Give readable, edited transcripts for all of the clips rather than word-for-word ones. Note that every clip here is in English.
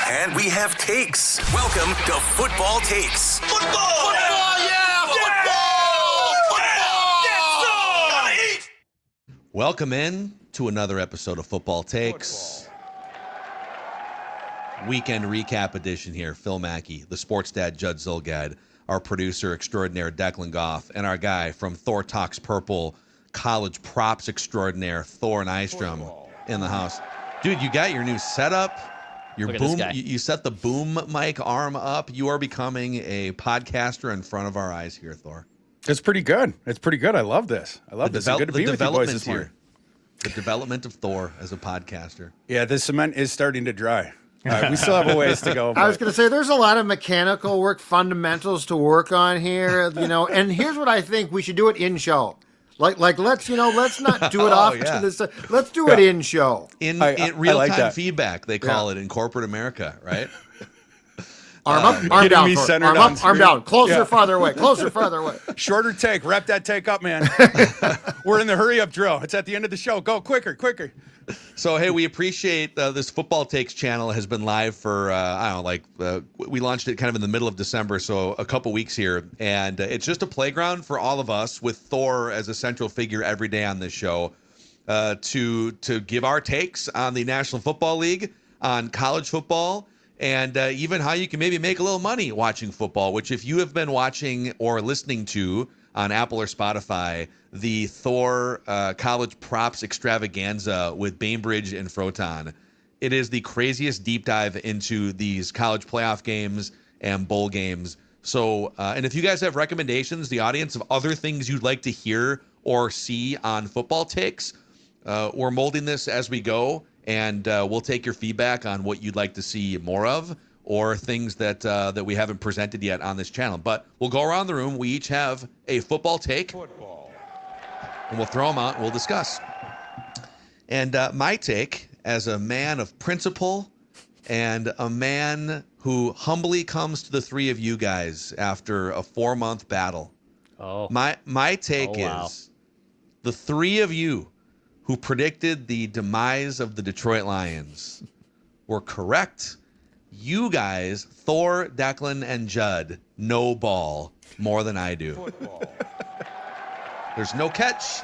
And we have takes. Welcome to Football Takes. Football! Welcome in to another episode of Football Takes. Weekend recap edition here. Phil Mackey, the sports dad Judd Zulgad, our producer extraordinaire Declan Goff, and our guy from Thor Talks Purple, college props extraordinaire Thor Nystrom in the house. Dude, you got your new setup. Your boom. You set the boom mic arm up. You are becoming a podcaster in front of our eyes here, Thor. It's pretty good. I love this. Good to be with you boys this morning. The development of Thor as a podcaster. Yeah, the cement is starting to dry. We still have a ways to go. I was going to say there's a lot of mechanical work, fundamentals to work on here, and here's what I think we should do it in show. Like let's not do it to this. Let's do it in show. In real-time feedback, they call it in corporate America, right? Arm up, arm down. Arm up, arm down. Closer, farther away. Closer, farther away. Shorter take. Wrap that take up, man. We're in the hurry-up drill. It's at the end of the show. Go quicker. So, hey, we appreciate this Football Takes channel has been live for, we launched it kind of in the middle of December, so a couple weeks here. And it's just a playground for all of us with Thor as a central figure every day on this show to give our takes on the National Football League, on college football, and even how you can maybe make a little money watching football, which if you have been watching or listening to on Apple or Spotify, the Thor College Props Extravaganza with Bainbridge and Froton. It is the craziest deep dive into these college playoff games and bowl games. So, and if you guys have recommendations, the audience, of other things you'd like to hear or see on Football Takes, we're molding this as we go. And we'll take your feedback on what you'd like to see more of, or things that we haven't presented yet on this channel. But we'll go around the room. We each have a football take, and we'll throw them out and we'll discuss. And my take, as a man of principle and a man who humbly comes to the three of you guys after a 4-month battle. My take is the three of you who predicted the demise of the Detroit Lions were correct. You guys, Thor, Declan, and Judd, know ball more than I do. There's no catch.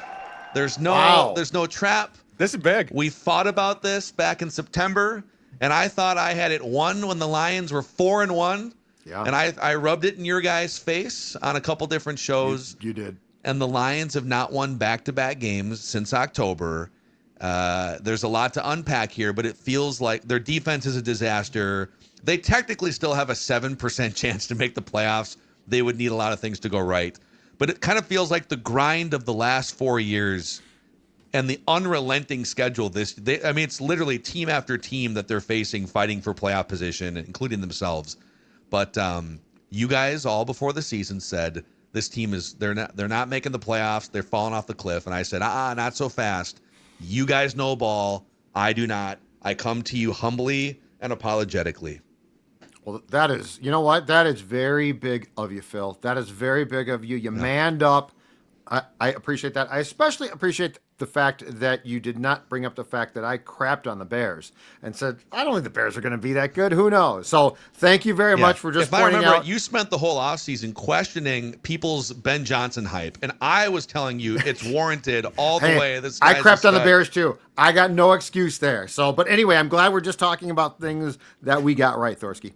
There's no trap. This is big. We fought about this back in September, and I thought I had it won when the Lions were 4-1. Yeah. And I rubbed it in your guys' face on a couple different shows. You did. And the Lions have not won back-to-back games since October. There's a lot to unpack here, but it feels like their defense is a disaster. They technically still have a 7% chance to make the playoffs. They would need a lot of things to go right. But it kind of feels like the grind of the last 4 years and the unrelenting schedule. It's literally team after team that they're facing, fighting for playoff position, including themselves. But you guys all before the season said, this team they're not making the playoffs. They're falling off the cliff. And I said, not so fast. You guys know ball. I do not. I come to you humbly and apologetically. Well, that is, you know what? That is very big of you, Phil. That is very big of you. You manned up. I appreciate that. I especially appreciate the fact that you did not bring up the fact that I crapped on the Bears and said, I don't think the Bears are going to be that good. Who knows? So thank you very much for just pointing out. You spent the whole offseason questioning people's Ben Johnson hype, and I was telling you it's warranted all the way. I crapped on the Bears too. I got no excuse there. So, but anyway, I'm glad we're just talking about things that we got right, Thorsky.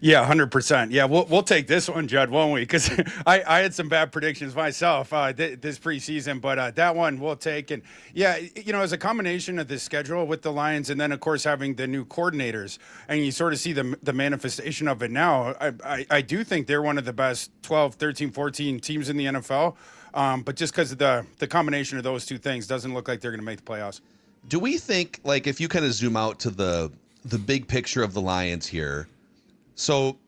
Yeah, 100%. Yeah, we'll take this one, Judd, won't we? Because I had some bad predictions myself this preseason, but that one we'll take. And yeah, as a combination of the schedule with the Lions, and then of course having the new coordinators, and you sort of see the manifestation of it now. I do think they're one of the best 12, 13, 14 teams in the NFL. But just because of the combination of those two things, doesn't look like they're going to make the playoffs. Do we think, like, if you kind of zoom out to the big picture of the Lions here? So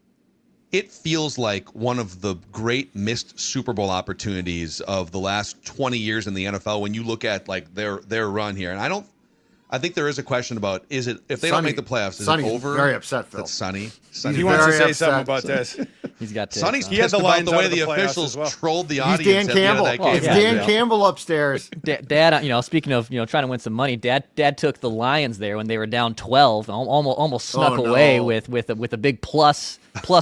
it feels like one of the great missed Super Bowl opportunities of the last 20 years in the NFL when you look at like their run here. And I I think there is a question about if they don't make the playoffs, is Sonny's it over? very upset, Phil. That's Sonny. He wants to say very something upset. about this. He's got Sonny's He had pissed the about Lions the out way of the the playoffs officials as well. trolled the He's audience Dan at the end Campbell. of that game. It's Dan Campbell upstairs. Dad, speaking of, trying to win some money, Dad took the Lions there when they were down 12, almost snuck away with a big plus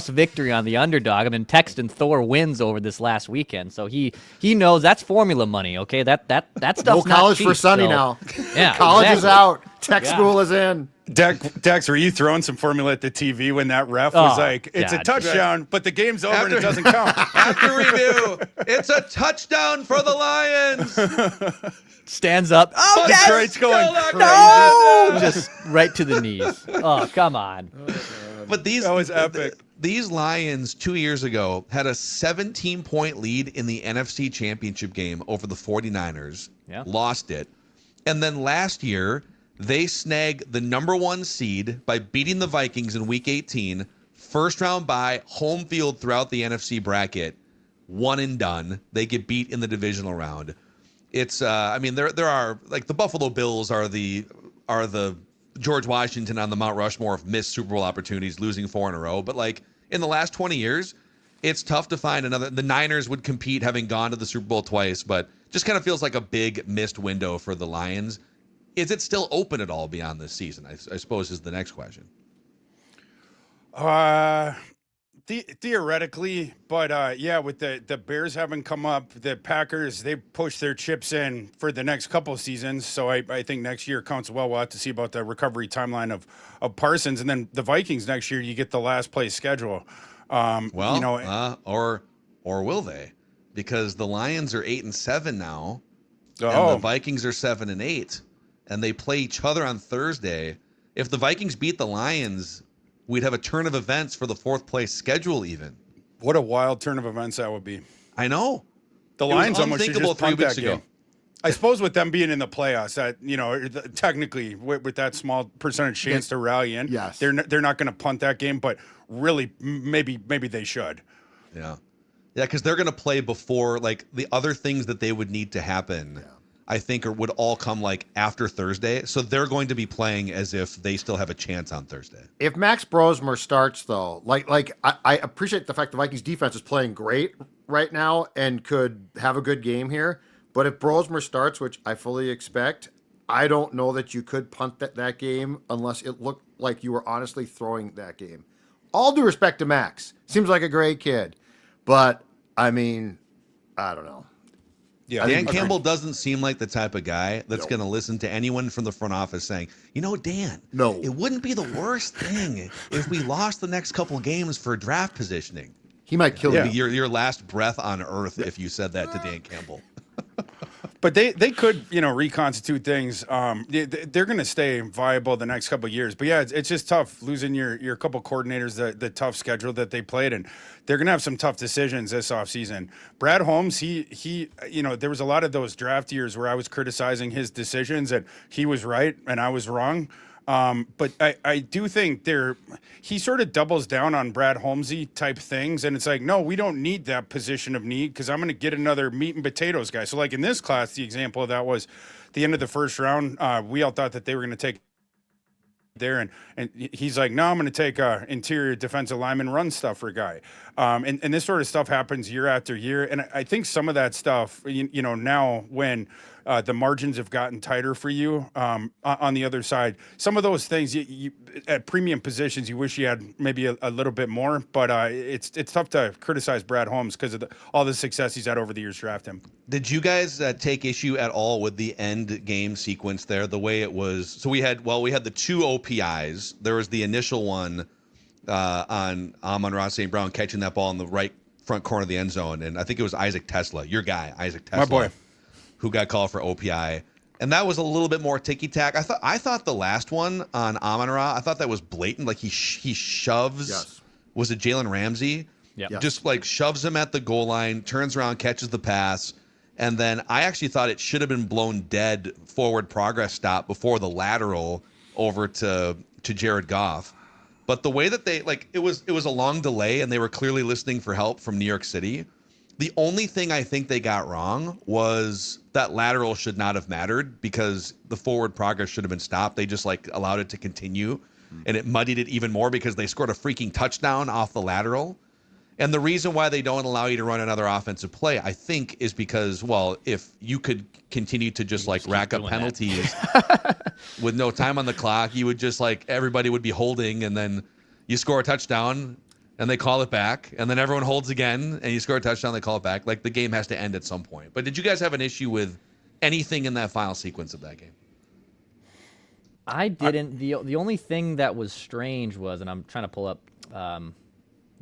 victory on the underdog. I mean, Texton Thor wins over this last weekend, so he knows that's formula money. Okay, that stuff's No not college cheap, for Sonny so- now. Yeah, College is exactly. out. Tech school is in. Dex, were you throwing some formula at the TV when that ref was Oh, like, it's a God. touchdown, but the game's over and it doesn't count? After review, it's a touchdown for the Lions. Stands up. Oh, yes! Detroit's going Still crazy. No! Just right to the knees. Oh, come on. But That was epic. These Lions 2 years ago had a 17-point lead in the NFC Championship game over the 49ers. Yeah. Lost it. And then last year, they snagged the number 1 seed by beating the Vikings in Week 18. First round bye, home field throughout the NFC bracket. One and done. They get beat in the divisional round. It's there are, like, the Buffalo Bills are the George Washington on the Mount Rushmore of missed Super Bowl opportunities, losing 4 in a row. But, like, in the last 20 years, it's tough to find another. The Niners would compete, having gone to the Super Bowl twice, but just kind of feels like a big missed window for the Lions. Is it still open at all beyond this season? I suppose is the next question. Theoretically, but yeah, with the Bears having come up, the Packers, they pushed their chips in for the next couple of seasons. So I think next year counts well. We'll have to see about the recovery timeline of Parsons. And then the Vikings next year, you get the last place schedule. Or will they? Because the Lions are 8-7 now, and the Vikings are 7-8, and they play each other on Thursday. If the Vikings beat the Lions, we'd have a turn of events for the 4th place schedule. Even what a wild turn of events that would be. I know The It was Lions almost should unthinkable just 3 punt weeks that ago. game. I suppose with them being in the playoffs, that technically with that small percentage chance to rally in, Yes. they're not going to punt that game. But really, maybe they should. Yeah, because they're going to play before, like, the other things that they would need to happen. Yeah. I think would all come, like, after Thursday. So they're going to be playing as if they still have a chance on Thursday. If Max Brosmer starts, though, I appreciate the fact the Vikings defense is playing great right now and could have a good game here. But if Brosmer starts, which I fully expect, I don't know that you could punt that game unless it looked like you were honestly throwing that game. All due respect to Max. Seems like a great kid. But, I mean, I don't know. Yeah, Dan Campbell doesn't seem like the type of guy that's going to listen to anyone from the front office saying, Dan, it wouldn't be the worst thing if we lost the next couple games for draft positioning. He might kill you. Your last breath on earth if you said that to Dan Campbell. But they could, reconstitute things. They're going to stay viable the next couple of years. But yeah, it's just tough losing your couple coordinators, the tough schedule that they played, and they're going to have some tough decisions this offseason. Brad Holmes, he there was a lot of those draft years where I was criticizing his decisions, and he was right and I was wrong. But I do think he sort of doubles down on Brad Holmesy type things. And it's like, no, we don't need that position of need because I'm going to get another meat and potatoes guy. So like in this class, the example of that was the end of the first round. We all thought that they were going to take there. And he's like, no, I'm going to take interior defensive lineman run stuff for a guy. And this sort of stuff happens year after year. And I think some of that stuff, now when the margins have gotten tighter for you on the other side, some of those things you at premium positions, you wish you had maybe a little bit more, but it's tough to criticize Brad Holmes because of all the success he's had over the years drafting him. Did you guys take issue at all with the end game sequence there, the way it was? So we had the 2 OPIs. There was the initial one on Amon-Ra St. Brown catching that ball in the right front corner of the end zone, and I think it was Isaac Tesla, your guy, Isaac Tesla. My boy. Who got called for OPI, and that was a little bit more ticky-tack. I thought the last one on Amon-Ra, I thought that was blatant. Like he shoves. Yes. Was it Jalen Ramsey? Yeah. Yes. Just like shoves him at the goal line, turns around, catches the pass, and then I actually thought it should have been blown dead forward progress stop before the lateral over to Jared Goff. But the way that they it was a long delay, and they were clearly listening for help from New York City. The only thing I think they got wrong was that lateral should not have mattered because the forward progress should have been stopped. They just like allowed it to continue, and it muddied it even more because they scored a freaking touchdown off the lateral. And the reason why they don't allow you to run another offensive play, I think, is because, well, if you could continue to just like rack up penalties with no time on the clock, you would just like everybody would be holding, and then you score a touchdown and they call it back, and then everyone holds again and you score a touchdown, they call it back. Like the game has to end at some point. But did you guys have an issue with anything in that final sequence of that game? I didn't. The only thing that was strange was, and I'm trying to pull up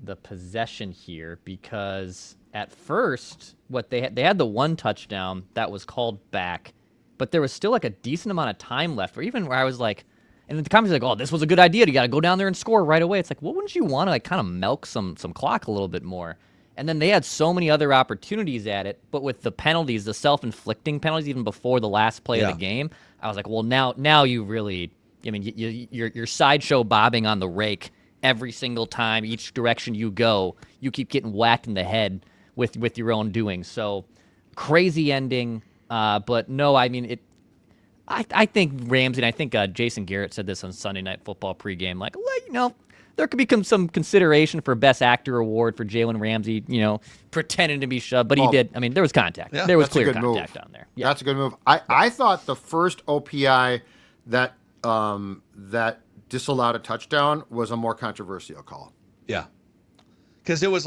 the possession here, because at first what they had the one touchdown that was called back, but there was still like a decent amount of time left, or even where I was like, and the comments like, oh, this was a good idea, you got to go down there and score right away. It's like, well, wouldn't you want to like kind of milk some clock a little bit more? And then they had so many other opportunities at it, but with the penalties, the self-inflicting penalties, even before the last play of the game, I was like, well, now you really, I mean, you're sideshow bobbing on the rake every single time, each direction you go, you keep getting whacked in the head with your own doing. So crazy ending, but no, I mean it. I think Ramsey, and I think Jason Garrett said this on Sunday Night Football pregame, like, there could be some consideration for Best Actor award for Jalen Ramsey, pretending to be shoved, but he did. I mean, there was contact. Yeah, there was that's a clear good contact move. on there. Yeah. That's a good move. I thought the first OPI that disallowed a touchdown was a more controversial call. Yeah. Because it was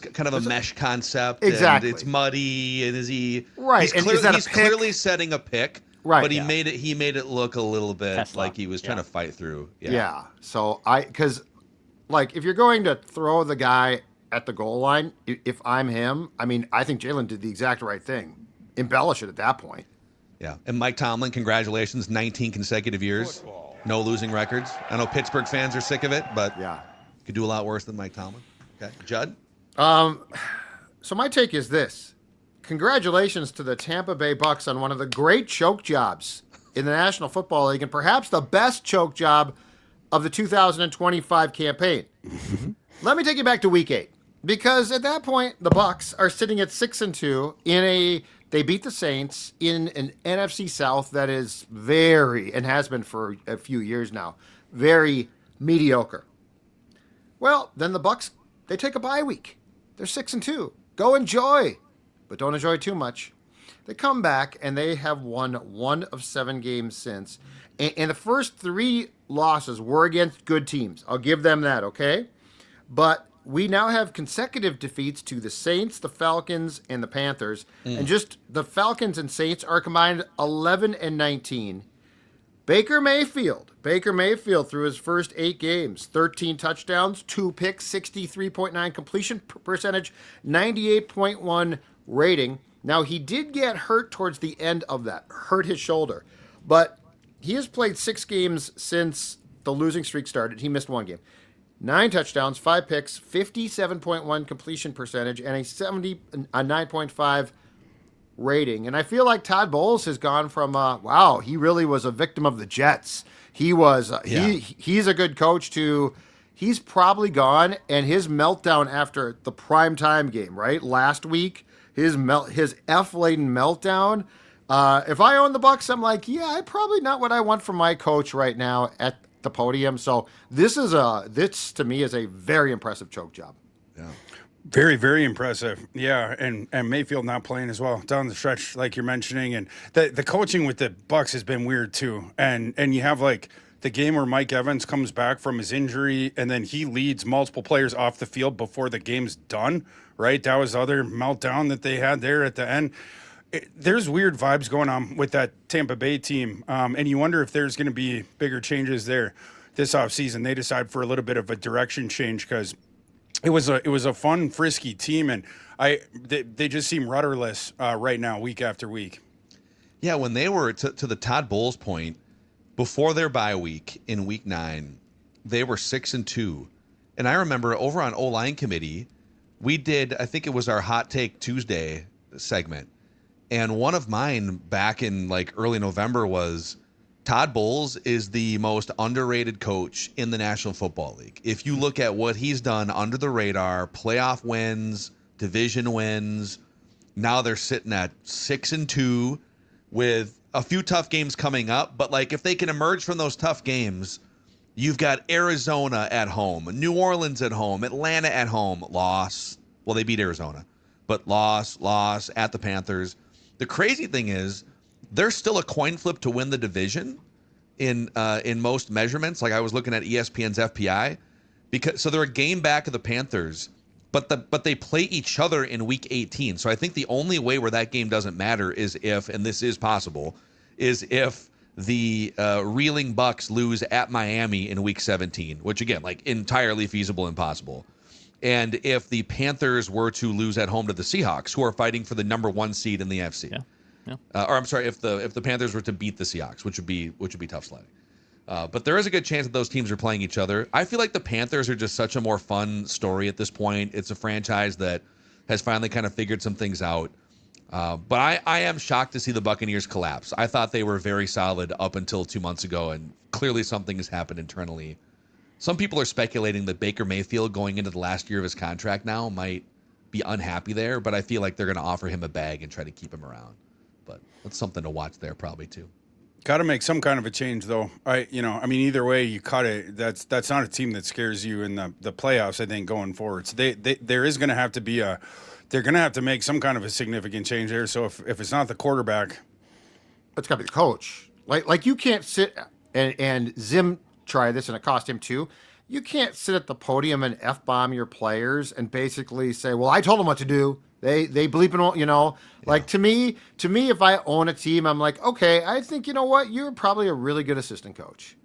kind of a mesh concept. Exactly. And it's muddy, and right? He's clearly setting a pick. Right. But he made it look a little bit Tesla. like he was trying to fight through. Yeah. So because like if you're going to throw the guy at the goal line, if I'm him, I mean, I think Jalen did the exact right thing. Embellish it at that point. Yeah. And Mike Tomlin, congratulations, 19 consecutive years. No losing records. I know Pittsburgh fans are sick of it, but Yeah. could do a lot worse than Mike Tomlin. Okay. Judd? So my take is this. Congratulations to the Tampa Bay Bucks on one of the great choke jobs in the National Football League, and perhaps the best choke job of the 2025 campaign. Let me take you back to Week 8, because at that point the Bucks are sitting at 6-2 they beat the Saints in an NFC South that is very, and has been for a few years now, very mediocre. Well, then the Bucks, they take a bye week. They're 6-2. Go enjoy, but don't enjoy too much. They come back and they have won 1 of 7 games since. And the first 3 losses were against good teams. I'll give them that, okay? But we now have consecutive defeats to the Saints, the Falcons, and the Panthers. And just the Falcons and Saints are combined 11-19. Baker Mayfield through his first 8 games, 13 touchdowns, 2 picks, 63.9 completion percentage, 98.1 rating. Now, he did get hurt towards the end of that, hurt his shoulder. But he has played 6 games since the losing streak started. He missed 1 game. 9 touchdowns, 5 picks, 57.1 completion percentage, and a 9.5 rating. And I feel like Todd Bowles has gone from wow, he really was a victim of the Jets. He was he's a good coach to he's probably gone, and his meltdown after the primetime game, right? Last week, his F-laden meltdown. If I own the Bucks, I'm like, yeah, I'm probably not what I want from my coach right now at the podium. So this to me is a very impressive choke job. Yeah. Very, very impressive. Yeah, and Mayfield not playing as well down the stretch, like you're mentioning, and the coaching with the Bucks has been weird too. And you have like the game where Mike Evans comes back from his injury, and then he leads multiple players off the field before the game's done. Right, that was the other meltdown that they had there at the end. There's weird vibes going on with that Tampa Bay team, and you wonder if there's going to be bigger changes there this offseason. They decide for a little bit of a direction change because it was a fun, frisky team, and they just seem rudderless right now, week after week. Yeah, when they were to the Todd Bowles point, before their bye week in Week 9, they were 6-2, and I remember over on O-line committee, we did, I think it was our Hot Take Tuesday segment, and one of mine back in like early November was Todd Bowles is the most underrated coach in the National Football League. If you look at what he's done under the radar, playoff wins, division wins. Now they're sitting at 6-2 with a few tough games coming up. But like, if they can emerge from those tough games, you've got Arizona at home, New Orleans at home, Atlanta at home, loss. Well, they beat Arizona, but loss at the Panthers. The crazy thing is, they're still a coin flip to win the division in most measurements. Like I was looking at ESPN's FPI, so they're a game back of the Panthers, but they play each other in week 18. So I think the only way where that game doesn't matter is if, and this is possible, is if the reeling Bucks lose at Miami in week 17, which again, like entirely feasible and possible. And if the Panthers were to lose at home to the Seahawks, who are fighting for the number 1 seed in the AFC. Yeah. Or I'm sorry, if the Panthers were to beat the Seahawks, which would be tough sledding. But there is a good chance that those teams are playing each other. I feel like the Panthers are just such a more fun story at this point. It's a franchise that has finally kind of figured some things out. But I am shocked to see the Buccaneers collapse. I thought they were very solid up until 2 months ago, and clearly something has happened internally. Some people are speculating that Baker Mayfield going into the last year of his contract now might be unhappy there, but I feel like they're going to offer him a bag and try to keep him around. But that's something to watch there probably too. Got to make some kind of a change, though. Either way you cut it, that's not a team that scares you in the playoffs. I think going forward, so there is going to have to be they're going to have to make some kind of a significant change there. So if it's not the quarterback, It's got to be the coach. Like you can't sit and Zim try this, and it cost him too. You can't sit at the podium and F-bomb your players and basically say, well, I told them what to do. They bleeping, like to me, if I own a team, I'm like, okay, I think, you know what? You're probably a really good assistant coach.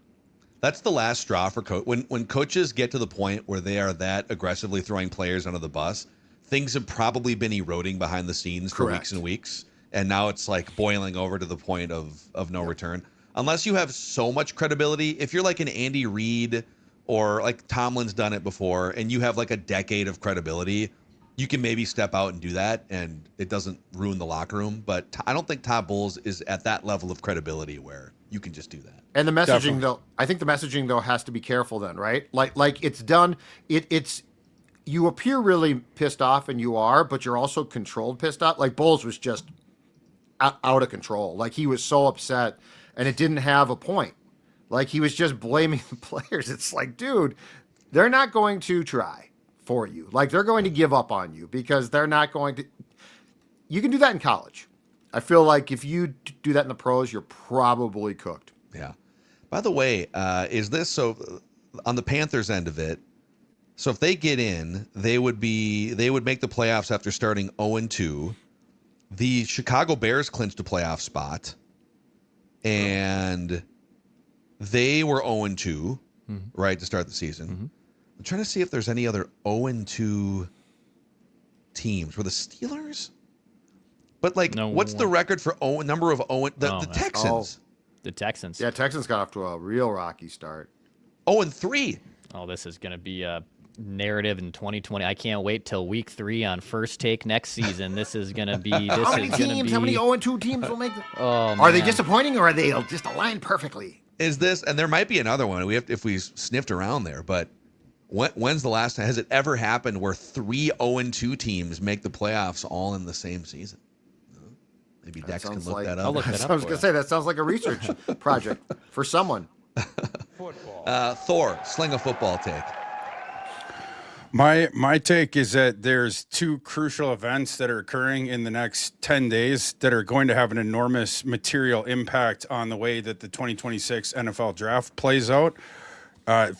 That's the last straw for coach. When coaches get to the point where they are that aggressively throwing players under the bus, things have probably been eroding behind the scenes for Correct. weeks and weeks. And now it's like boiling over to the point of no return. Unless you have so much credibility, if you're like an Andy Reid or like Tomlin's done it before, and you have like a decade of credibility, you can maybe step out and do that, and it doesn't ruin the locker room. But I don't think Todd Bowles is at that level of credibility where you can just do that. And the messaging, Definitely. though, I think the messaging, though, has to be careful then, right? Like it's done. It's you appear really pissed off, and you are, but you're also controlled pissed off. Like Bowles was just out of control. Like he was so upset, and it didn't have a point. Like he was just blaming the players. It's like, dude, they're not going to try for you. Like they're going to give up on you because they're not going to. You can do that in college. I feel like if you do that in the pros, you're probably cooked. Yeah. By the way, is this so on the Panthers end of it? So if they get in, they would make the playoffs after starting 0-2. The Chicago Bears clinched a playoff spot, and they were 0-2, right, to start the season. Mm-hmm. I'm trying to see if there's any other 0-2 teams. Were the Steelers? But like, No. what's the record for number of 0? The man. Texans. The Texans. Yeah, Texans got off to a real rocky start. 0-3. Oh, this is going to be a narrative in 2020. I can't wait till week 3 on First Take next season. This is going to be. How many 0-2 teams will make it? Oh, Are they man. disappointing, or are they just aligned perfectly? Is this, and there might be another one. We have if we sniffed around there, but when's the last time has it ever happened where 3 0-2 teams make the playoffs all in the same season? Maybe Dex can look that up. I'll look that up. I was for going to you. say, that sounds like a research project for someone. Thor, sling a football take. My take is that there's 2 crucial events that are occurring in the next 10 days that are going to have an enormous material impact on the way that the 2026 NFL draft plays out.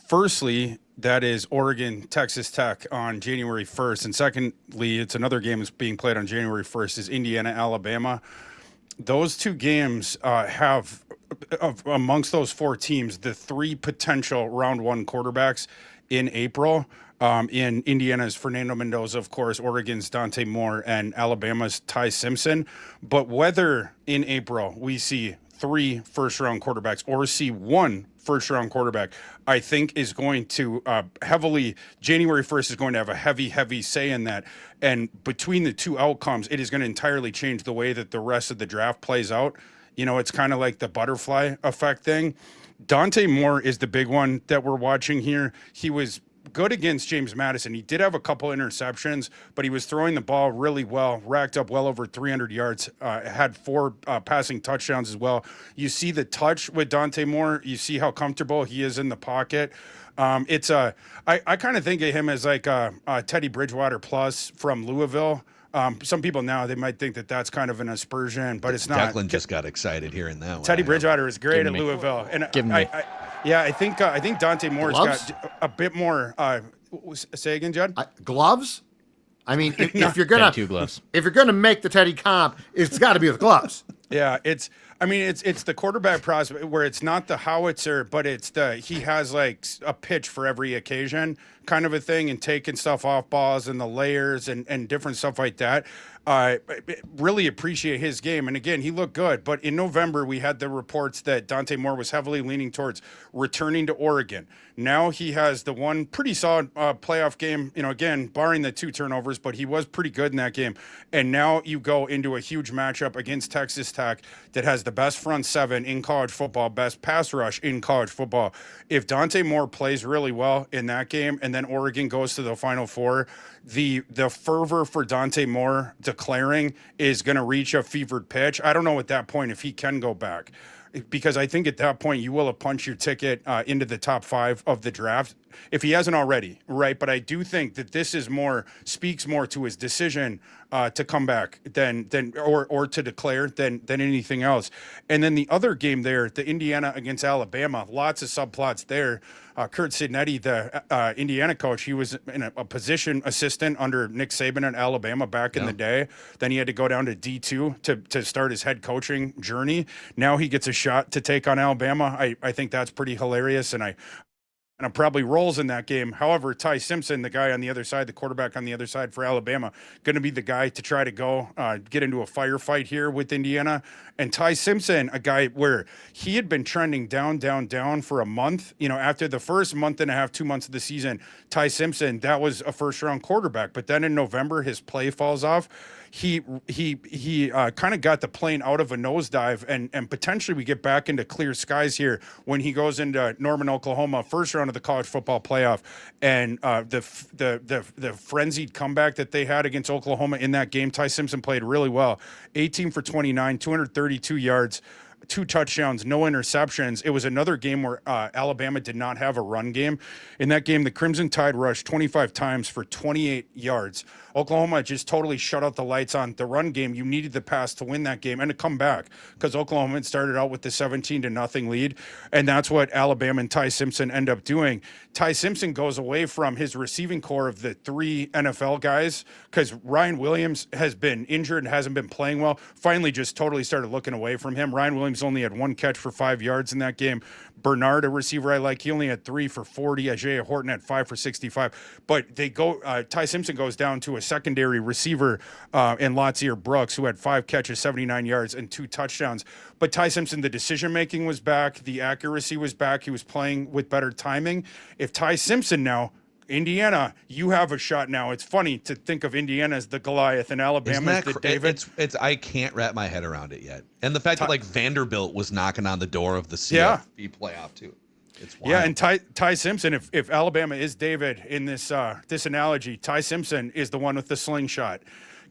Firstly, that is Oregon, Texas Tech on January 1st. And secondly, it's another game that's being played on January 1st is Indiana, Alabama. Those 2 games have, amongst those 4 teams, the 3 potential round 1 quarterbacks in April. In Indiana's Fernando Mendoza, of course, Oregon's Dante Moore, and Alabama's Ty Simpson. But whether in April we see 3 first-round quarterbacks or see 1 first-round quarterback, I think is going to January 1st is going to have a heavy say in that. And between the 2 outcomes, it is going to entirely change the way that the rest of the draft plays out. You know, it's kind of like the butterfly effect thing. Dante Moore is the big one that we're watching here. He was good against James Madison. He did have a couple interceptions, but he was throwing the ball really well, racked up well over 300 yards, had 4 passing touchdowns as well. You see the touch with Dante Moore. You see how comfortable he is in the pocket. I kind of think of him as like a Teddy Bridgewater plus from Louisville. Some people now, they might think that that's kind of an aspersion, but it's not. Declan just got excited hearing that one. Teddy Bridgewater is great at Louisville. And I think Dante Moore's got a bit more. Say again, Judd? Gloves? I mean, if you're gonna 2 gloves. If you're gonna make the Teddy comp, it's got to be with gloves. Yeah, it's the quarterback prospect where it's not the howitzer, but it's he has like a pitch for every occasion kind of a thing, and taking stuff off balls and the layers and different stuff like that. Really appreciate his game. And again, he looked good. But in November, we had the reports that Dante Moore was heavily leaning towards returning to Oregon. Now he has the one pretty solid playoff game, again, barring the 2 turnovers, but he was pretty good in that game. And now you go into a huge matchup against Texas Tech that has the best front 7 in college football, best pass rush in college football. If Dante Moore plays really well in that game and then Oregon goes to the Final Four, the fervor for Dante Moore declaring is going to reach a fevered pitch. I don't know at that point if he can go back, because I think at that point you will have punched your ticket into the top 5 of the draft if he hasn't already, right? But I do think that this is speaks more to his decision to come back than or to declare than anything else. And then the other game there, the Indiana against Alabama, lots of subplots there. Kurt Sidnetti, the Indiana coach, he was in a position assistant under Nick Saban at Alabama back in the day. Then he had to go down to D2 to start his head coaching journey. Now he gets a shot to take on Alabama. I think that's pretty hilarious, and probably rolls in that game. However, Ty Simpson, the guy on the other side, the quarterback on the other side for Alabama, going to be the guy to try to go get into a firefight here with Indiana. And Ty Simpson, a guy where he had been trending down for a month. After the first month and a half, 2 months of the season, Ty Simpson, that was a first-round quarterback. But then in November, his play falls off. He kind of got the plane out of a nosedive, and potentially we get back into clear skies here when he goes into Norman, Oklahoma, first round of the college football playoff, and the frenzied comeback that they had against Oklahoma in that game. Ty Simpson played really well, 18 for 29, 232 yards. 2 touchdowns, no interceptions. It was another game where Alabama did not have a run game. In that game, the Crimson Tide rushed 25 times for 28 yards. Oklahoma just totally shut out the lights on the run game. You needed the pass to win that game and to come back, because Oklahoma had started out with the 17-0 lead, and that's what Alabama and Ty Simpson end up doing. Ty Simpson goes away from his receiving core of the 3 NFL guys because Ryan Williams has been injured and hasn't been playing well. Finally just totally started looking away from him. Ryan Williams only had 1 catch for 5 yards in that game. Bernard, a receiver I like, he only had 3 for 40. Isaiah Horton had 5 for 65. But Ty Simpson goes down to a secondary receiver in Latsier Brooks, who had 5 catches, 79 yards, and 2 touchdowns. But Ty Simpson, the decision-making was back. The accuracy was back. He was playing with better timing. If Ty Simpson now, Indiana, you have a shot now. It's funny to think of Indiana as the Goliath and Alabama as the David. It's I can't wrap my head around it yet. And the fact that Vanderbilt was knocking on the door of the CFP playoff too. It's wild. Yeah, and Ty Simpson, if Alabama is David in this analogy, Ty Simpson is the one with the slingshot.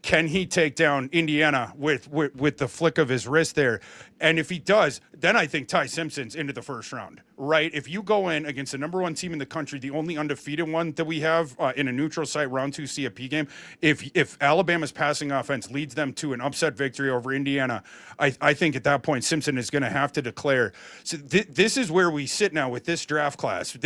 Can he take down Indiana with the flick of his wrist there? And if he does, then I think Ty Simpson's into the first round, right? If you go in against the number 1 team in the country, the only undefeated one that we have in a neutral site round 2 CFP game, if Alabama's passing offense leads them to an upset victory over Indiana, I think at that point Simpson is going to have to declare. So this is where we sit now with this draft class.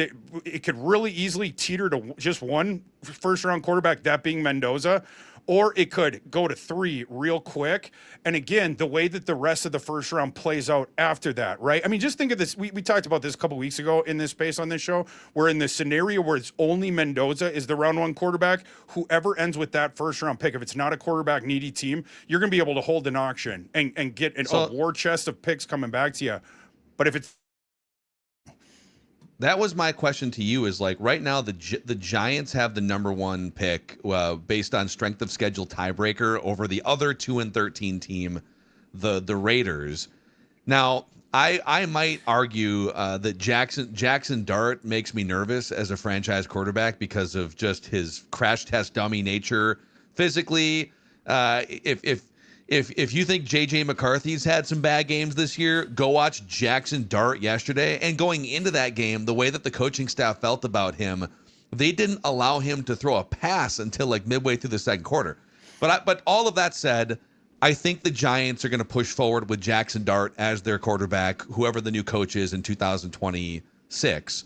It could really easily teeter to just 1 first-round quarterback, that being Mendoza, or it could go to 3 real quick. And again, the way that the rest of the first round plays out after that, right? I mean, just think of this. We talked about this a couple weeks ago in this space on this show, where in the scenario where it's only Mendoza is the round 1 quarterback, whoever ends with that first round pick, if it's not a quarterback needy team, you're going to be able to hold an auction and get a war chest of picks coming back to you. But if it's that was my question to you, is like right now the Giants have the number 1 pick based on strength of schedule tiebreaker over the other 2-13 team, the Raiders. Now, I might argue that Jackson Dart makes me nervous as a franchise quarterback because of just his crash test dummy nature physically. If you think JJ McCarthy's had some bad games this year, go watch Jackson Dart yesterday. And going into that game, the way that the coaching staff felt about him, they didn't allow him to throw a pass until like midway through the second quarter. But all of that said, I think the Giants are going to push forward with Jackson Dart as their quarterback, whoever the new coach is in 2026.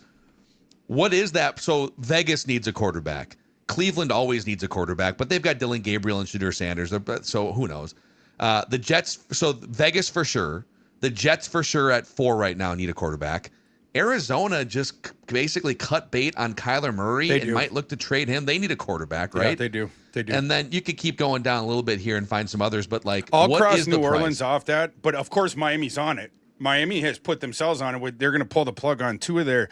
What is that? So Vegas needs a quarterback. Cleveland always needs a quarterback, but they've got Dylan Gabriel and Shedeur Sanders. So who knows? The Jets, so Vegas for sure. The Jets for sure at 4 right now need a quarterback. Arizona just basically cut bait on Kyler Murray and might look to trade him. They need a quarterback, right? Yeah, they do. They do. And then you could keep going down a little bit here and find some others, but like, I'll what cross is New the Orleans price? off that, but of course Miami's on it. Miami has put themselves on it. They're going to pull the plug on 2 of their.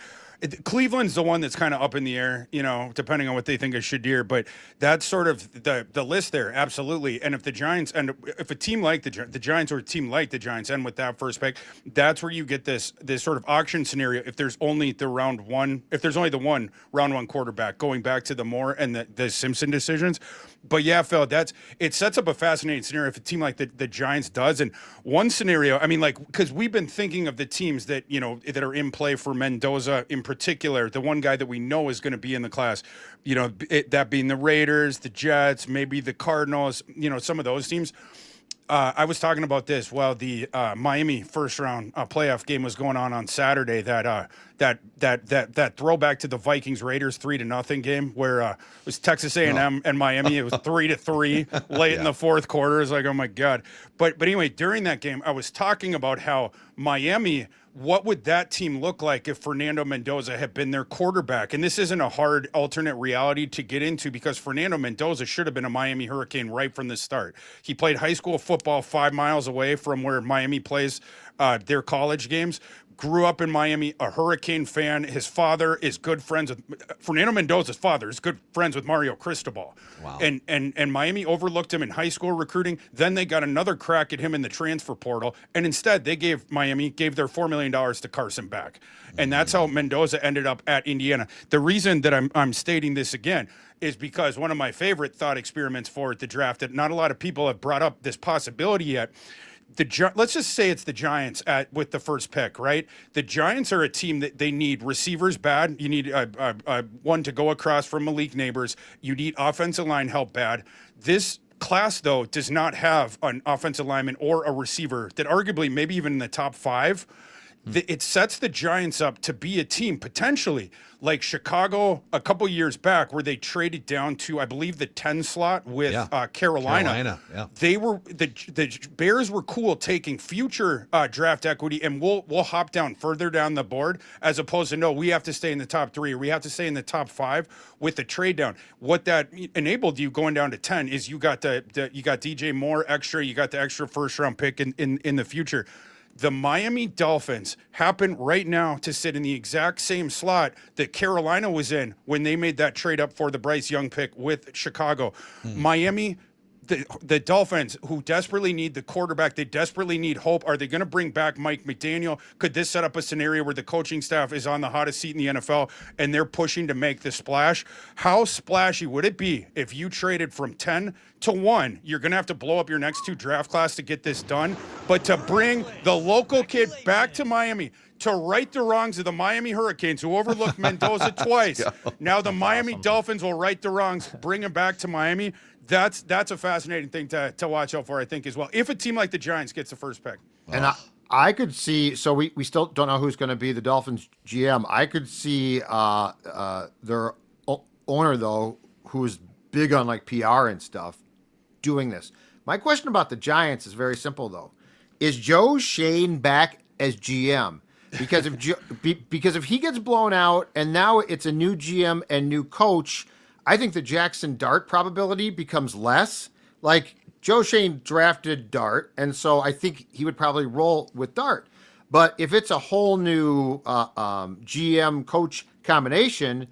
Cleveland's the one that's kind of up in the air, depending on what they think of Shedeur. But that's sort of the list there, absolutely. And if the Giants and if a team like the Giants or a team like the Giants end with that first pick, that's where you get this sort of auction scenario. If there's only the one round one quarterback, going back to the Moore and the Simpson decisions. But yeah, Phil, it sets up a fascinating scenario if a team like the Giants does. And one scenario, I mean, like, because we've been thinking of the teams that that are in play for Mendoza in particular, the one guy that we know is going to be in the class, that being the Raiders, the Jets, maybe the Cardinals, some of those teams. I was talking about this while the Miami first round playoff game was going on Saturday. That throwback to the Vikings Raiders 3-0 game where it was Texas A&M and Miami. It was 3-3 late in the fourth quarter. It's like, oh my God. But anyway, during that game, I was talking about how Miami. What would that team look like if Fernando Mendoza had been their quarterback? And this isn't a hard alternate reality to get into because Fernando Mendoza should have been a Miami Hurricane right from the start. He played high school football 5 miles away from where Miami plays their college games. Grew up in Miami, a Hurricane fan. His father is good friends with Fernando Mendoza's father is good friends with Mario Cristobal. Wow. And Miami overlooked him in high school recruiting. Then they got another crack at him in the transfer portal. And instead Miami gave their $4 million to Carson Beck. And that's how Mendoza ended up at Indiana. The reason that I'm stating this again is because one of my favorite thought experiments for the draft that not a lot of people have brought up this possibility yet. Let's just say it's the Giants with the first pick, right? The Giants are a team that they need receivers bad. You need one to go across from Malik Neighbors. You need offensive line help bad. This class, though, does not have an offensive lineman or a receiver that arguably maybe even in the top 5. It sets the Giants up to be a team potentially like Chicago a couple years back where they traded down to, I believe, the 10 slot with Carolina. Yeah. They were the Bears were cool taking future draft equity and we'll hop down further down the board as opposed to no, we have to stay in the top 3 or we have to stay in the top 5 with the trade down. What that enabled you going down to 10 is you got you got DJ Moore extra, you got the extra first round pick in the future. The Miami Dolphins happen right now to sit in the exact same slot that Carolina was in when they made that trade up for the Bryce Young pick with Chicago. Miami, the Dolphins, who desperately need the quarterback, they desperately need hope. Are they going to bring back Mike McDaniel? Could this set up a scenario where the coaching staff is on the hottest seat in the NFL and they're pushing to make the splash? How splashy would it be if you traded from 10 to 1? You're going to have to blow up your next 2 draft class to get this done. But to bring the local kid back to Miami, to right the wrongs of the Miami Hurricanes, who overlooked Mendoza twice. Now the Miami Dolphins will right the wrongs, bring him back to Miami. That's a fascinating thing to watch out for, I think, as well. If a team like the Giants gets the first pick. And I could see, so we still don't know who's going to be the Dolphins GM. I could see their owner, though, who's big on like PR and stuff, doing this. My question about the Giants is very simple, though. Is Joe Shane back as GM? Because if he gets blown out and now it's a new GM and new coach, I think the Jackson Dart probability becomes less. Like Joe Shane drafted Dart, and so I think he would probably roll with Dart. But if it's a whole new GM coach combination,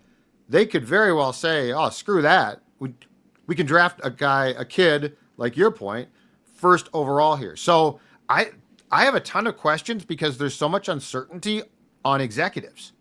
they could very well say, "Oh, screw that. We can draft a kid like your point, first overall here." So I have a ton of questions because there's so much uncertainty on executives.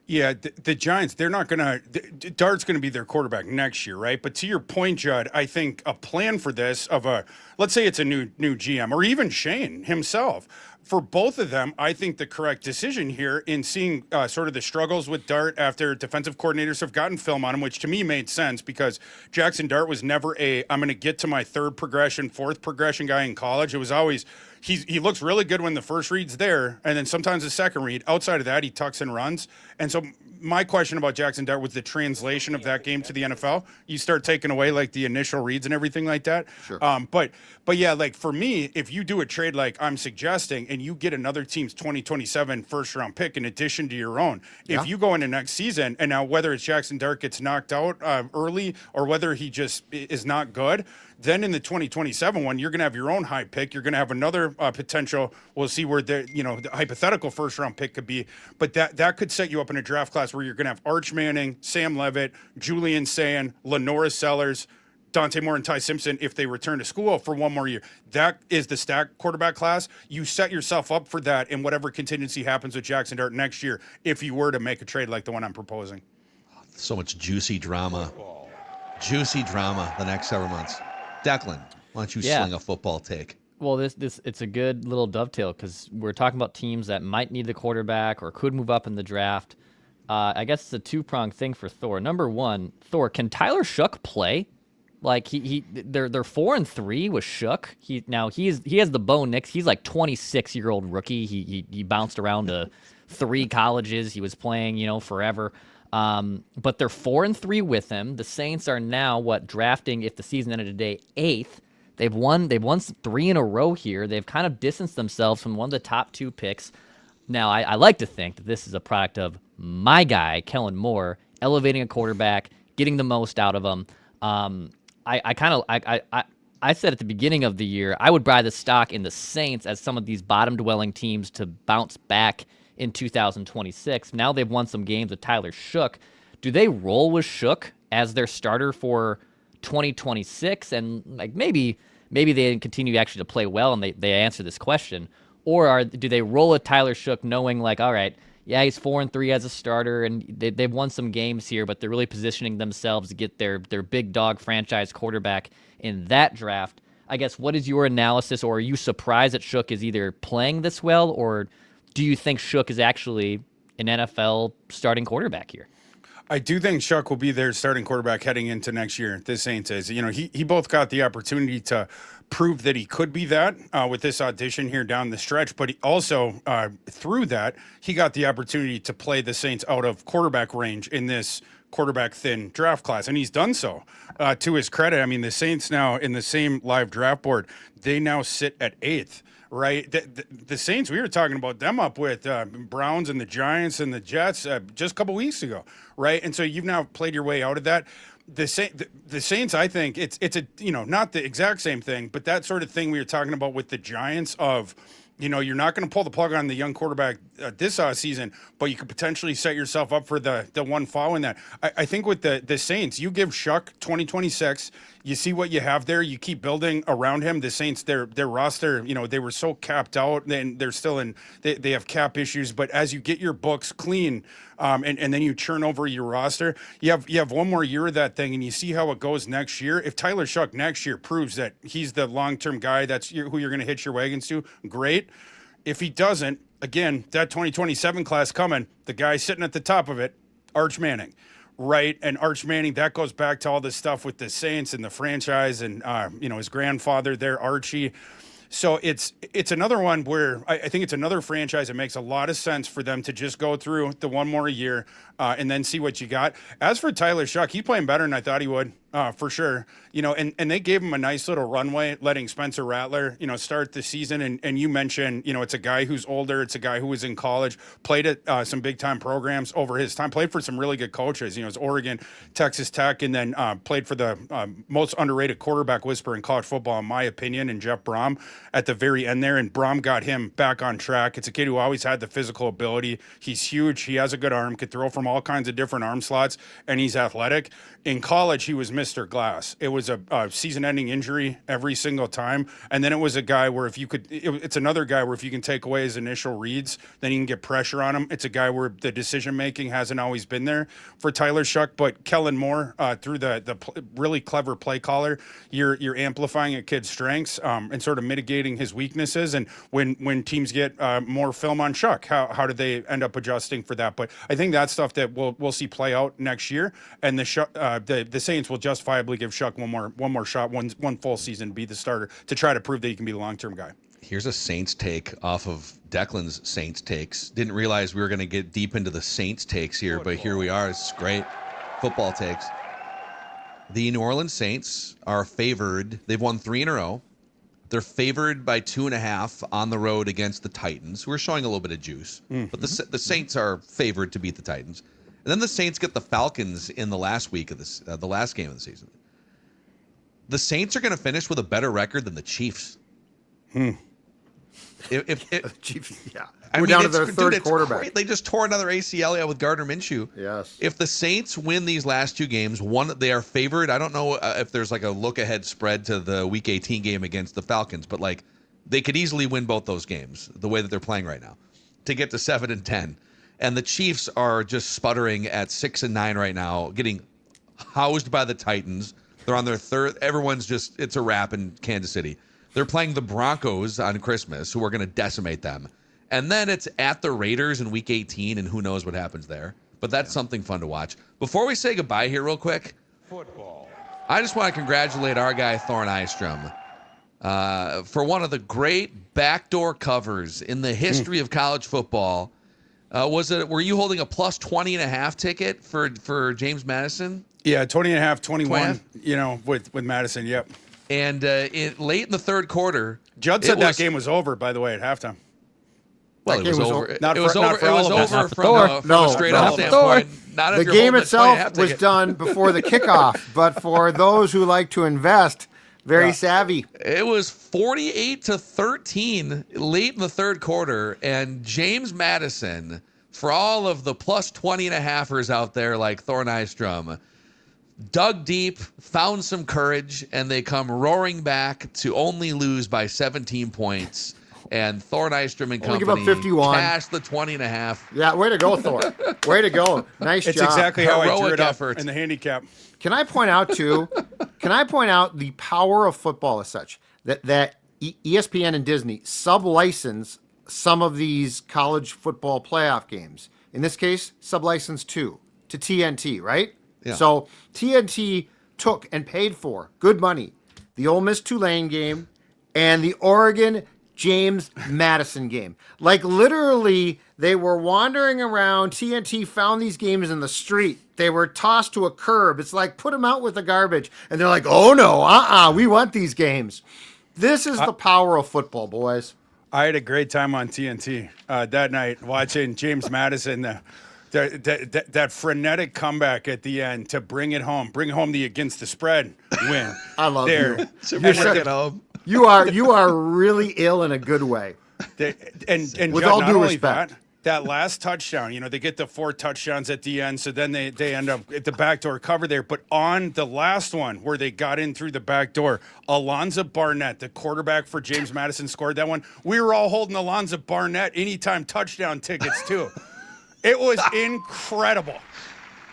Yeah, the Giants, they're not going to – Dart's going to be their quarterback next year, right? But to your point, Judd, I think a plan for this of a – let's say it's a new GM or even Shane himself. For both of them, I think the correct decision here in seeing sort of the struggles with Dart after defensive coordinators have gotten film on him, which to me made sense because Jackson Dart was never I'm going to get to my third progression, fourth progression guy in college. It was always – he looks really good when the first read's there, and then sometimes the second read. Outside of that, he tucks and runs. And so my question about Jackson Dart was the translation of that game to the NFL. You start taking away like the initial reads and everything like that. Sure. But yeah, like for me, if you do a trade like I'm suggesting and you get another team's 2027 first round pick in addition to your own, if you go into next season and now whether it's Jackson Dart gets knocked out early or whether he just is not good, then in the 2027 one, you're going to have your own high pick. You're going to have another potential. We'll see where the hypothetical first round pick could be, but that could set you up in a draft class where you're going to have Arch Manning, Sam Levitt, Julian Sayin, Lenora Sellers, Dante Moore, and Ty Simpson if they return to school for one more year. That is the stacked quarterback class. You set yourself up for that in whatever contingency happens with Jackson Dart next year if you were to make a trade like the one I'm proposing. So much juicy drama the next several months. Declan, why don't you sling a football take? Well, it's a good little dovetail because we're talking about teams that might need the quarterback or could move up in the draft. I guess it's a two-pronged thing for Thor. Number one, Thor, can Tyler Shough play? Like they're 4-3 with Shough. He has the Bo Nix. He's like 26-year-old rookie. He bounced around to 3 colleges. He was playing, forever. But they're 4-3 with him. The Saints are now drafting if the season ended today 8th. They've won 3 in a row here. They've kind of distanced themselves from one of the top 2 picks. Now I like to think that this is a product of my guy Kellen Moore elevating a quarterback, getting the most out of him. I said at the beginning of the year I would buy the stock in the Saints as some of these bottom dwelling teams to bounce back in 2026. Now they've won some games with Tyler Shough. Do they roll with Shough as their starter for 2026? And like maybe they continue actually to play well and they answer this question, or do they roll with Tyler Shough knowing like, all right, yeah, he's 4-3 as a starter and they've won some games here, but they're really positioning themselves to get their big dog franchise quarterback in that draft. I guess what is your analysis, or are you surprised that Shough is either playing this well, or do you think Shough is actually an NFL starting quarterback here? I do think Shough will be their starting quarterback heading into next year. The Saints is, he both got the opportunity to prove that he could be that with this audition here down the stretch, but he also through that he got the opportunity to play the Saints out of quarterback range in this quarterback thin draft class, and he's done so. To his credit, I mean, the Saints now in the same live draft board, they now sit at 8th. Right, the Saints, we were talking about them up with Browns and the Giants and the Jets just a couple weeks ago, right? And so you've now played your way out of that. The Saints, I think it's a not the exact same thing, but that sort of thing we were talking about with the Giants of, you're not going to pull the plug on the young quarterback this season, but you could potentially set yourself up for the one following that. I think with the Saints, you give Shough 2026. You see what you have there. You keep building around him. The Saints, their roster, they were so capped out, and they're still they have cap issues. But as you get your books clean, and then you churn over your roster, you have one more year of that thing, and you see how it goes next year. If Tyler Shough next year proves that he's the long-term guy, that's who you're going to hitch your wagons to, great. If he doesn't, again, that 2027 class coming, the guy sitting at the top of it, Arch Manning. Right, and Arch Manning, that goes back to all this stuff with the Saints and the franchise and, his grandfather there, Archie. So it's another one where I think it's another franchise that makes a lot of sense for them to just go through the one more year and then see what you got. As for Tyler Shough, he's playing better than I thought he would, for sure. And they gave him a nice little runway, letting Spencer Rattler, start the season. And you mentioned, it's a guy who's older. It's a guy who was in college, played at some big-time programs over his time, played for some really good coaches. It's Oregon, Texas Tech, and then played for the most underrated quarterback whisperer in college football, in my opinion, and Jeff Brom at the very end there. And Brom got him back on track. It's a kid who always had the physical ability. He's huge. He has a good arm, could throw from all kinds of different arm slots, and he's athletic. In college, he was missing Mr. Glass. It was a season-ending injury every single time, and then it was a guy where it's another guy where if you can take away his initial reads, then you can get pressure on him. It's a guy where the decision-making hasn't always been there for Tyler Shuck, but Kellen Moore, through the really clever play caller, you're amplifying a kid's strengths and sort of mitigating his weaknesses. And when teams get more film on Shuck, how do they end up adjusting for that? But I think that's stuff that we'll see play out next year, and the Saints will justifiably give Shuck one more shot, one full season to be the starter to try to prove that he can be the long-term guy. Here's a Saints take off of Declan's Saints takes. Didn't realize we were going to get deep into the Saints takes here, but here we are. It's great. Football takes. The New Orleans Saints are favored. They've won 3 in a row. They're favored by 2.5 on the road against the Titans, who are showing a little bit of juice. Mm-hmm. But the Saints are favored to beat the Titans. And then the Saints get the Falcons in the last week of the last game of the season. The Saints are going to finish with a better record than the Chiefs. If Chiefs, yeah. We're down to their third quarterback. Great. They just tore another ACL out with Gardner Minshew. Yes. If the Saints win these last 2 games, they are favored. I don't know if there's like a look-ahead spread to the Week 18 game against the Falcons, but like they could easily win both those games the way that they're playing right now to get to 7-10. And the Chiefs are just sputtering at 6-9 right now, getting housed by the Titans. They're on their third. Everyone's just, it's a wrap in Kansas City. They're playing the Broncos on Christmas, who are going to decimate them. And then it's at the Raiders in Week 18, and who knows what happens there. But that's something fun to watch. Before we say goodbye here real quick, football. I just want to congratulate our guy, Thorne Eistrom, for one of the great backdoor covers in the history of college football. Were you holding a plus 20.5 ticket for James Madison? Yeah, 20.5, 21, with Madison, yep. And late in the third quarter, Judd said that game was over, by the way, at halftime. Well, it was over. It was over from a straight-up standpoint. The game itself was done before the kickoff, but for those who like to invest, very savvy. It was 48-13 late in the third quarter, and James Madison, for all of the plus 20.5ers out there like Thorne Eistrom, dug deep, found some courage, and they come roaring back to only lose by 17 points. And Thorne Eistrom and company give up 51. cashed the 20.5. Yeah, way to go, Thor. Way to go. Nice job. It's exactly how I drew it up effort. in the handicap. Can I point out the power of football as such, that ESPN and Disney sub-license some of these college football playoff games. In this case, sub-license to TNT, right? Yeah. So TNT took and paid for good money the Ole Miss Tulane game and the Oregon James Madison game. Like literally, they were wandering around. TNT found these games in the street. They were tossed to a curb. It's like, put them out with the garbage. And they're like, oh no, we want these games. This is the power of football, boys. I had a great time on TNT that night watching James Madison, that frenetic comeback at the end to bring home the against the spread win. I love you. You You are really ill in a good way. And with Judd, all not due only respect. that last touchdown, they get the 4 touchdowns at the end, so then they end up at the backdoor cover there. But on the last one where they got in through the back door, Alonzo Barnett, the quarterback for James Madison, scored that one. We were all holding Alonzo Barnett anytime touchdown tickets too. It was incredible.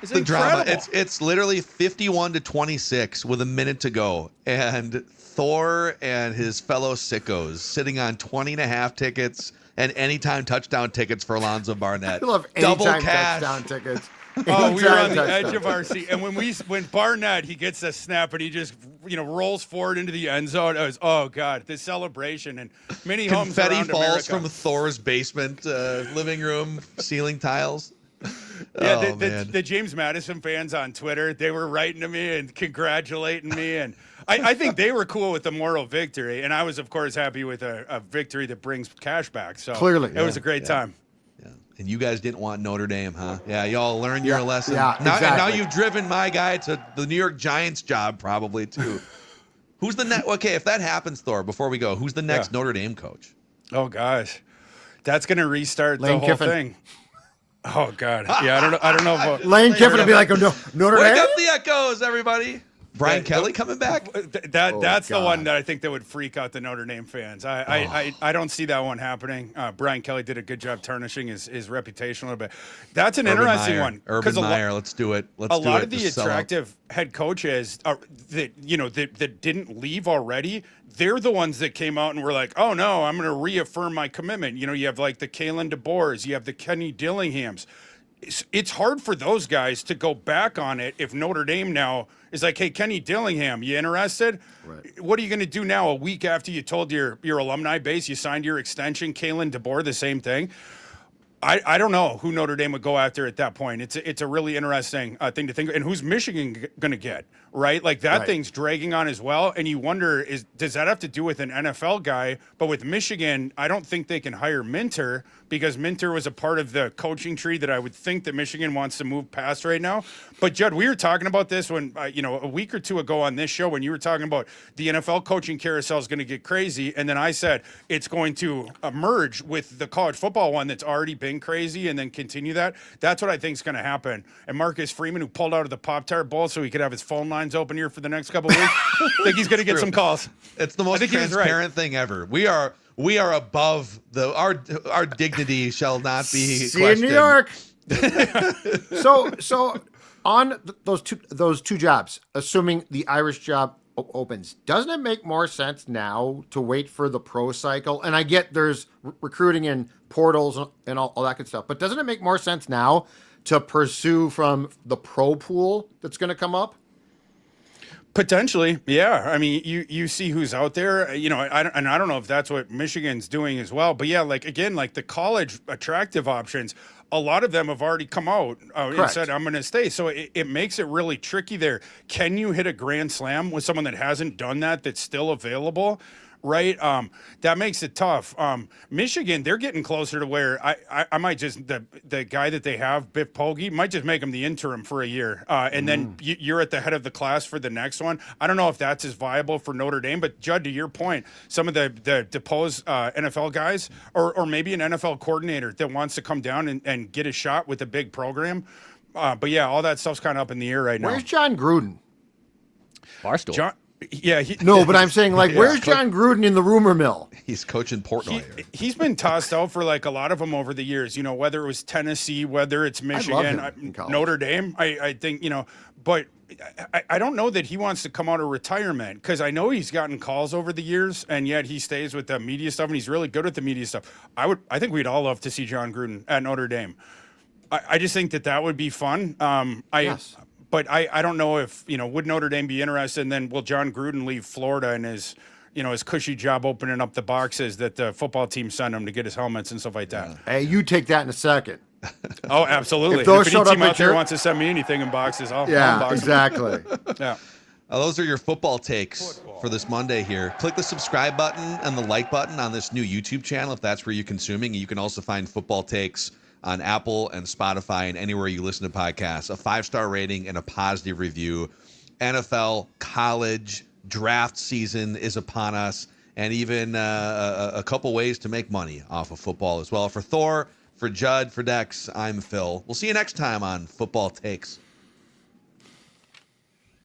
It's the incredible. drama. It's literally 51-26 with a minute to go, and Thor and his fellow sickos sitting on 20.5 tickets and anytime touchdown tickets for Alonzo Barnett. I love double anytime cash touchdown tickets. Oh, we were on the edge of our seat, and when Barnett, he gets a snap and he just rolls forward into the end zone. It was, oh god, the celebration and many homes confetti around falls America. from Thor's basement living room ceiling tiles. Yeah, the James Madison fans on Twitter, they were writing to me and congratulating me, and I think they were cool with the moral victory, and I was, of course, happy with a victory that brings cash back. So clearly, it was a great time. Yeah. And you guys didn't want Notre Dame, huh? Yeah, y'all learned your lesson. Yeah, exactly. Now you've driven my guy to the New York Giants job probably too. Who's the next? Okay, if that happens, Thor, before we go, who's the next Notre Dame coach? Oh gosh, that's gonna restart Lane the whole Kiffin. thing. Oh god, yeah, I don't know about Lane Kiffin will be like, oh, no, Notre Wake Dame. up the echoes, everybody. Brian Kelly coming back? That's the one God. that I think that would freak out the Notre Dame fans. I don't see that one happening. Brian Kelly did a good job tarnishing his reputation a little bit. That's an interesting one. Urban Meyer, let's do it. A lot of the attractive head coaches that didn't leave already, they're the ones that came out and were like, oh no, I'm going to reaffirm my commitment. You have like the Kalen DeBoers, you have the Kenny Dillinghams. It's hard for those guys to go back on it if Notre Dame now is like, hey, Kenny Dillingham, you interested? Right. What are you going to do now a week after you told your alumni base you signed your extension? Kalen DeBoer, the same thing. I don't know who Notre Dame would go after at that point. It's a really interesting thing to think. And who's Michigan going to get, right? Like that thing's dragging on as well. And you wonder, does that have to do with an NFL guy? But with Michigan, I don't think they can hire Minter because Minter was a part of the coaching tree that I would think that Michigan wants to move past right now. But Judd, we were talking about this when, a week or two ago on this show when you were talking about the NFL coaching carousel is going to get crazy. And then I said it's going to merge with the college football one that's already been crazy and then continue that. That's what I think is going to happen. And Marcus Freeman, who pulled out of the Pop-Tart Bowl so he could have his phone lines open here for the next couple of weeks, I think he's going to get some calls. It's the most transparent thing ever. We are above our dignity shall not be See questioned. in New York. So on those two jobs, assuming the Irish job opens, doesn't it make more sense now to wait for the pro cycle? And I get there's recruiting and portals and all that good stuff, but doesn't it make more sense now to pursue from the pro pool that's going to come up? Potentially, yeah. I mean, you see who's out there, I don't know if that's what Michigan's doing as well. But yeah, like the college attractive options, a lot of them have already come out and said, I'm going to stay. So it makes it really tricky there. Can you hit a grand slam with someone that hasn't done that's still available? Right. That makes it tough. Michigan, they're getting closer to where I might just, the guy that they have, Biff Poggi, might just make him the interim for a year. And then you're at the head of the class for the next one. I don't know if that's as viable for Notre Dame, but Judd, to your point, some of the deposed NFL guys or maybe an NFL coordinator that wants to come down and get a shot with a big program. But yeah, all that stuff's kind of up in the air right now. Where's John Gruden? Barstool. Yeah. No, but I'm saying, where's John Gruden in the rumor mill? He's coaching Portnoy. He's been tossed out for a lot of them over the years, whether it was Tennessee, whether it's Michigan, Notre Dame. I think, but I don't know that he wants to come out of retirement because I know he's gotten calls over the years and yet he stays with the media stuff and he's really good at the media stuff. I think we'd all love to see John Gruden at Notre Dame. I just think that would be fun. Yes. But I don't know if, would Notre Dame be interested? And then will John Gruden leave Florida and his cushy job opening up the boxes that the football team sent him to get his helmets and stuff like that? Hey, you take that in a second. Oh, absolutely. If those any showed team up out there your- wants to send me anything in boxes, I'll unbox exactly. them. Yeah. Those are your football takes for this Monday here. Click the subscribe button and the like button on this new YouTube channel if that's where you're consuming. You can also find football takes on Apple and Spotify and anywhere you listen to podcasts. A 5-star rating and a positive review. NFL, college, draft season is upon us, and even a couple ways to make money off of football as well. For Thor, for Judd, for Dex, I'm Phil. We'll see you next time on Football Takes.